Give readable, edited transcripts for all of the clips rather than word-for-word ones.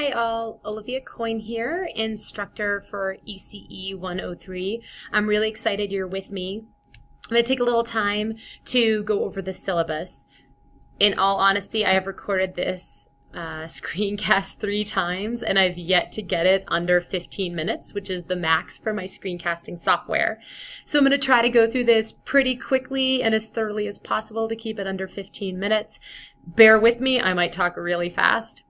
Hi all, Olivia Coyne here, instructor for ECE 103. I'm really excited you're with me. I'm going to take a little time to go over the syllabus. In all honesty, I have recorded this screencast 3 times and I've yet to get it under 15 minutes, which is the max for my screencasting software. So I'm going to try to go through this pretty quickly and as thoroughly as possible to keep it under 15 minutes. Bear with me, I might talk really fast.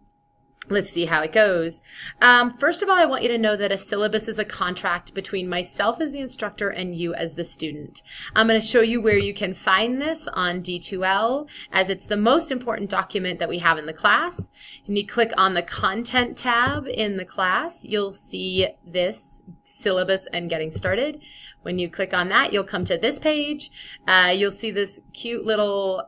Let's see how it goes. First of all, I want you to know that a syllabus is a contract between myself as the instructor and you as the student. I'm going to show you where you can find this on D2L, as it's the most important document that we have in the class. And you click on the Content tab in the class, you'll see this syllabus and getting started. When you click on that, you'll come to this page. You'll see this cute little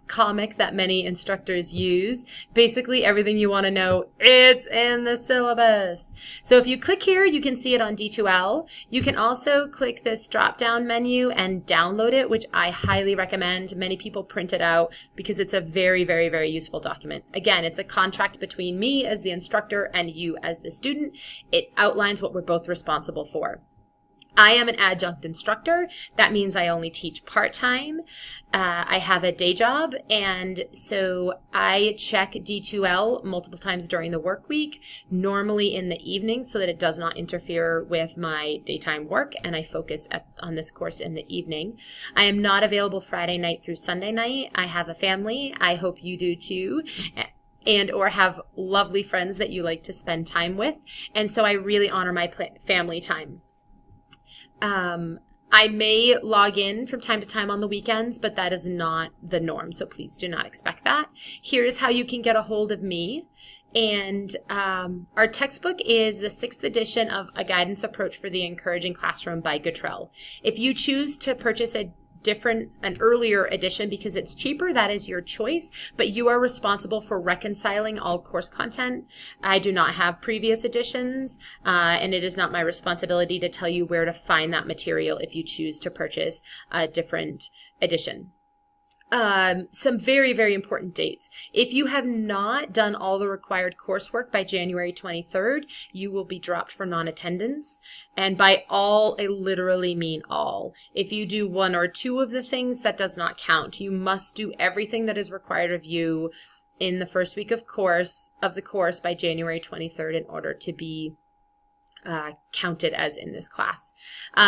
comic that many instructors use. Basically everything you want to know, it's in the syllabus. So if you click here, you can see it on D2L. You can also click this drop down menu and download it, which I highly recommend. Many people print it out because it's a very, very, very useful document. Again, it's a contract between me as the instructor and you as the student. It outlines what we're both responsible for. I am an adjunct instructor. That means I only teach part-time. I have a day job, and so I check D2L multiple times during the work week, normally in the evening so that it does not interfere with my daytime work, and I focus on this course in the evening. I am not available Friday night through Sunday night. I have a family. I hope you do too. And or have lovely friends that you like to spend time with, and so I really honor my family time. I may log in from time to time on the weekends, but that is not the norm, so please do not expect that. Here's how you can get a hold of me. And our textbook is the 6th edition of A Guidance Approach for the Encouraging Classroom by Guttrell. If you choose to purchase an earlier edition because it's cheaper, that is your choice, but you are responsible for reconciling all course content. I do not have previous editions, and it is not my responsibility to tell you where to find that material if you choose to purchase a different edition. Some very, very important dates. If you have not done all the required coursework by January 23rd, you will be dropped for non-attendance. And by all, I literally mean all. If you do 1 or 2 of the things, that does not count. You must do everything that is required of you in the first week of the course by January 23rd in order to be counted as in this class.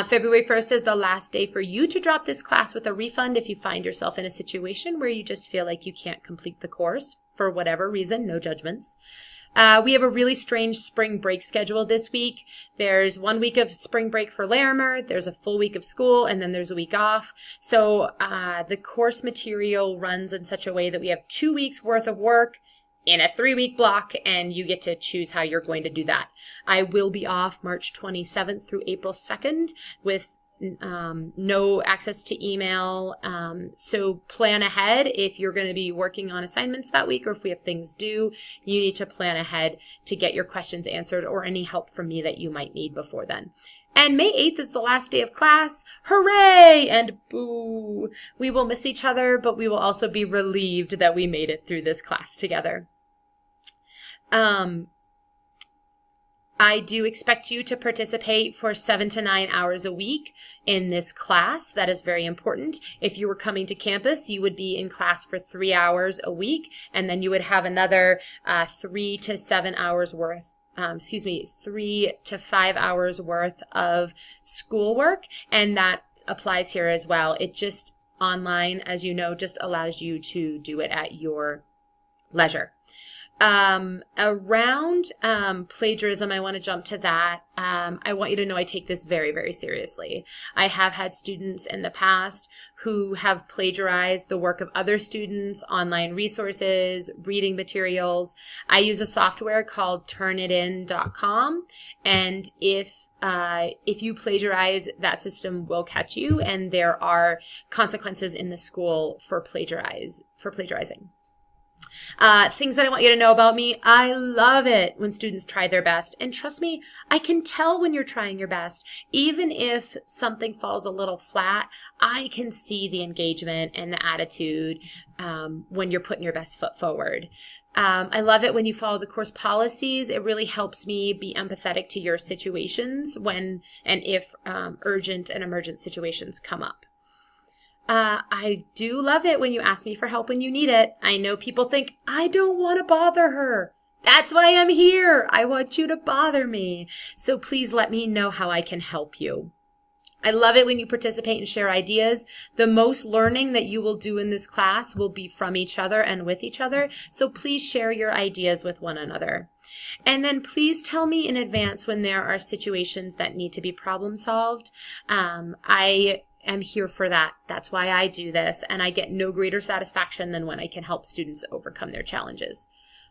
February 1st is the last day for you to drop this class with a refund if you find yourself in a situation where you just feel like you can't complete the course for whatever reason, no judgments. We have a really strange spring break schedule this week. There's 1 week of spring break for Larimer, there's a full week of school, and then there's a week off. So the course material runs in such a way that we have 2 weeks worth of work in a 3-week block, and you get to choose how you're going to do that. I will be off March 27th through April 2nd with no access to email. So plan ahead if you're going to be working on assignments that week, or if we have things due, you need to plan ahead to get your questions answered or any help from me that you might need before then. And May 8th is the last day of class. Hooray! And boo! We will miss each other, but we will also be relieved that we made it through this class together. I do expect you to participate for 7 to 9 hours a week in this class. That is very important. If you were coming to campus, you would be in class for 3 hours a week, and then you would have another 3 to 5 hours worth of schoolwork, and that applies here as well. It just online, as you know, just allows you to do it at your leisure. Around plagiarism, I want to jump to that. I want you to know I take this very, very seriously. I have had students in the past who have plagiarized the work of other students, online resources, reading materials. I use a software called turnitin.com, and if you plagiarize, that system will catch you, and there are consequences in the school for plagiarizing. Things that I want you to know about me. I love it when students try their best. And trust me, I can tell when you're trying your best. Even if something falls a little flat, I can see the engagement and the attitude when you're putting your best foot forward. I love it when you follow the course policies. It really helps me be empathetic to your situations when and if urgent and emergent situations come up. I do love it when you ask me for help when you need it. I know people think, I don't want to bother her. That's why I'm here. I want you to bother me. So please let me know how I can help you. I love it when you participate and share ideas. The most learning that you will do in this class will be from each other and with each other. So please share your ideas with one another. And then please tell me in advance when there are situations that need to be problem solved. I am here for that. That's why I do this, and I get no greater satisfaction than when I can help students overcome their challenges.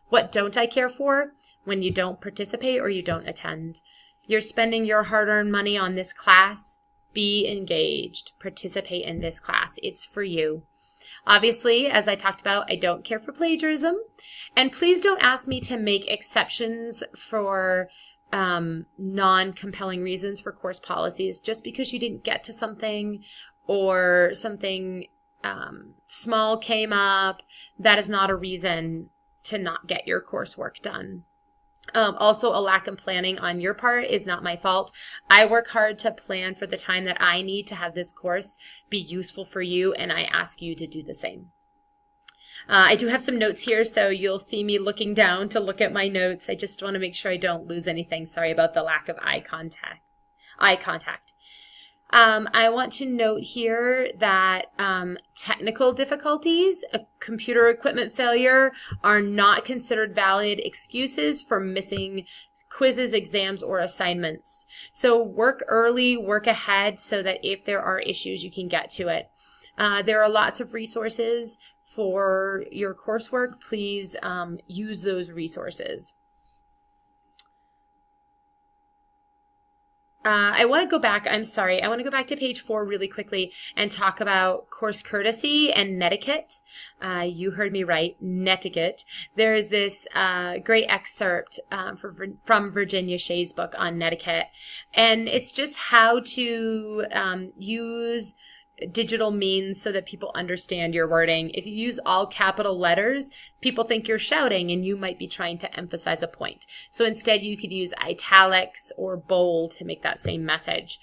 What don't I care for? When you don't participate or you don't attend. You're spending your hard-earned money on this class. Be engaged. Participate in this class. It's for you. Obviously, as I talked about, I don't care for plagiarism, and please don't ask me to make exceptions for non-compelling reasons for course policies. Just because you didn't get to something or something small came up, that is not a reason to not get your coursework done. Also, a lack of planning on your part is not my fault. I work hard to plan for the time that I need to have this course be useful for you, and I ask you to do the same. I do have some notes here, so you'll see me looking down to look at my notes. I just want to make sure I don't lose anything. Sorry about the lack of eye contact. I want to note here that technical difficulties, a computer equipment failure, are not considered valid excuses for missing quizzes, exams, or assignments. So work early, work ahead so that if there are issues, you can get to it. There are lots of resources for your coursework. Please use those resources. I want to go back, I want to go back to page 4 really quickly and talk about course courtesy and netiquette. You heard me right, netiquette. There is this great excerpt from Virginia Shea's book on netiquette, and it's just how to use digital means so that people understand your wording. If you use all capital letters, people think you're shouting and you might be trying to emphasize a point. So instead you could use italics or bold to make that same message.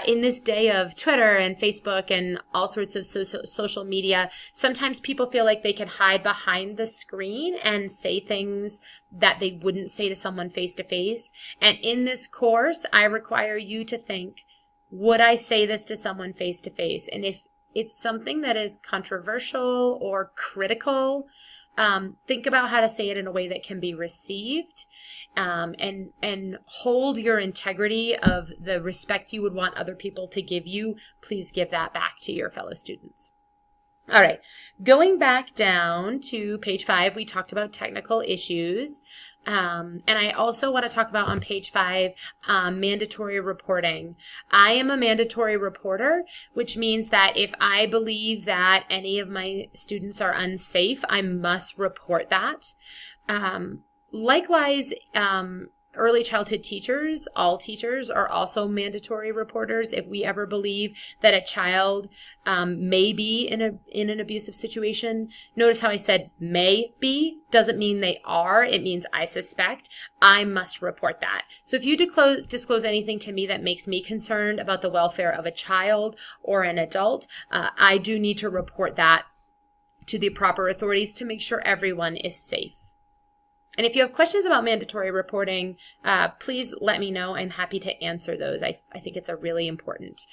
In this day of Twitter and Facebook and all sorts of social media, sometimes people feel like they can hide behind the screen and say things that they wouldn't say to someone face to face. And in this course, I require you to think, would I say this to someone face to face? And if it's something that is controversial or critical, think about how to say it in a way that can be received, and hold your integrity of the respect you would want other people to give you. Please give that back to your fellow students. All right, going back down to page 5, we talked about technical issues. And I also want to talk about on page 5, mandatory reporting. I am a mandatory reporter, which means that if I believe that any of my students are unsafe, I must report that. Likewise, early childhood teachers, all teachers, are also mandatory reporters. If we ever believe that a child may be in an abusive situation, notice how I said may be, doesn't mean they are, it means I suspect. I must report that. So if you disclose anything to me that makes me concerned about the welfare of a child or an adult, I do need to report that to the proper authorities to make sure everyone is safe. And if you have questions about mandatory reporting, please let me know. I'm happy to answer those. I think it's a really important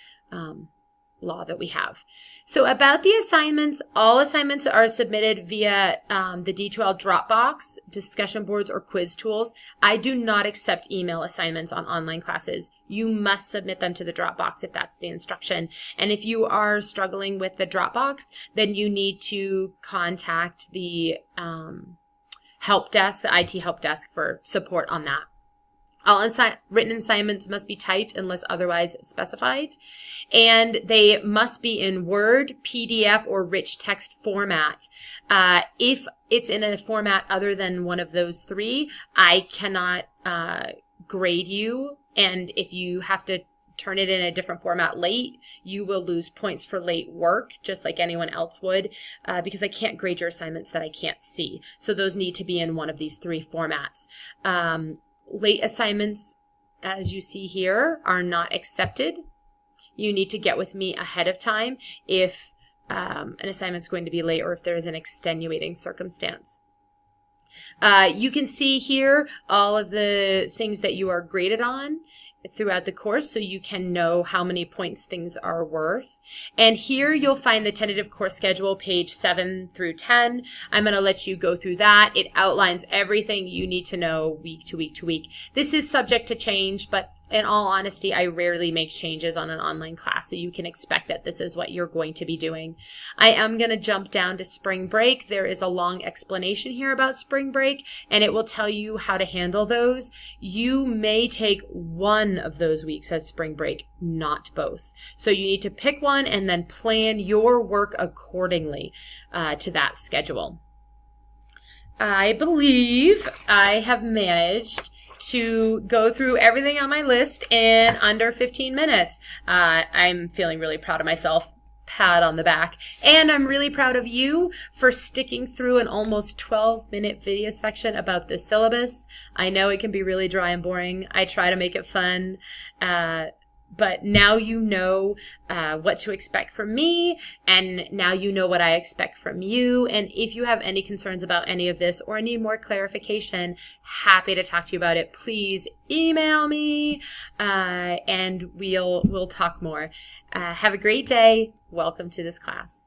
law that we have. So about the assignments, all assignments are submitted via the D2L Dropbox, discussion boards, or quiz tools. I do not accept email assignments on online classes. You must submit them to the Dropbox if that's the instruction. And if you are struggling with the Dropbox, then you need to contact the help desk, the IT help desk, for support on that. All written assignments must be typed unless otherwise specified. And they must be in Word, PDF, or rich text format. If it's in a format other than one of those three, I cannot grade you. And if you have to turn it in a different format late, you will lose points for late work, just like anyone else would, because I can't grade your assignments that I can't see. So those need to be in one of these three formats. Late assignments, as you see here, are not accepted. You need to get with me ahead of time if an assignment's going to be late or if there is an extenuating circumstance. You can see here all of the things that you are graded on throughout the course, so you can know how many points things are worth. And here you'll find the tentative course schedule, page 7 through 10. I'm going to let you go through that. It outlines everything you need to know week to week to week. This is subject to change, but in all honesty, I rarely make changes on an online class, so you can expect that this is what you're going to be doing. I am going to jump down to spring break. There is a long explanation here about spring break, and it will tell you how to handle those. You may take one of those weeks as spring break, not both. So you need to pick one and then plan your work accordingly to that schedule. I believe I have managed to go through everything on my list in under 15 minutes. I'm feeling really proud of myself. Pat on the back. And I'm really proud of you for sticking through an almost 12-minute video section about the syllabus. I know it can be really dry and boring. I try to make it fun. But now you know what to expect from me, and now you know what I expect from you. And if you have any concerns about any of this or need more clarification, happy to talk to you about it. Please email me, and we'll talk more. Have a great day. Welcome to this class.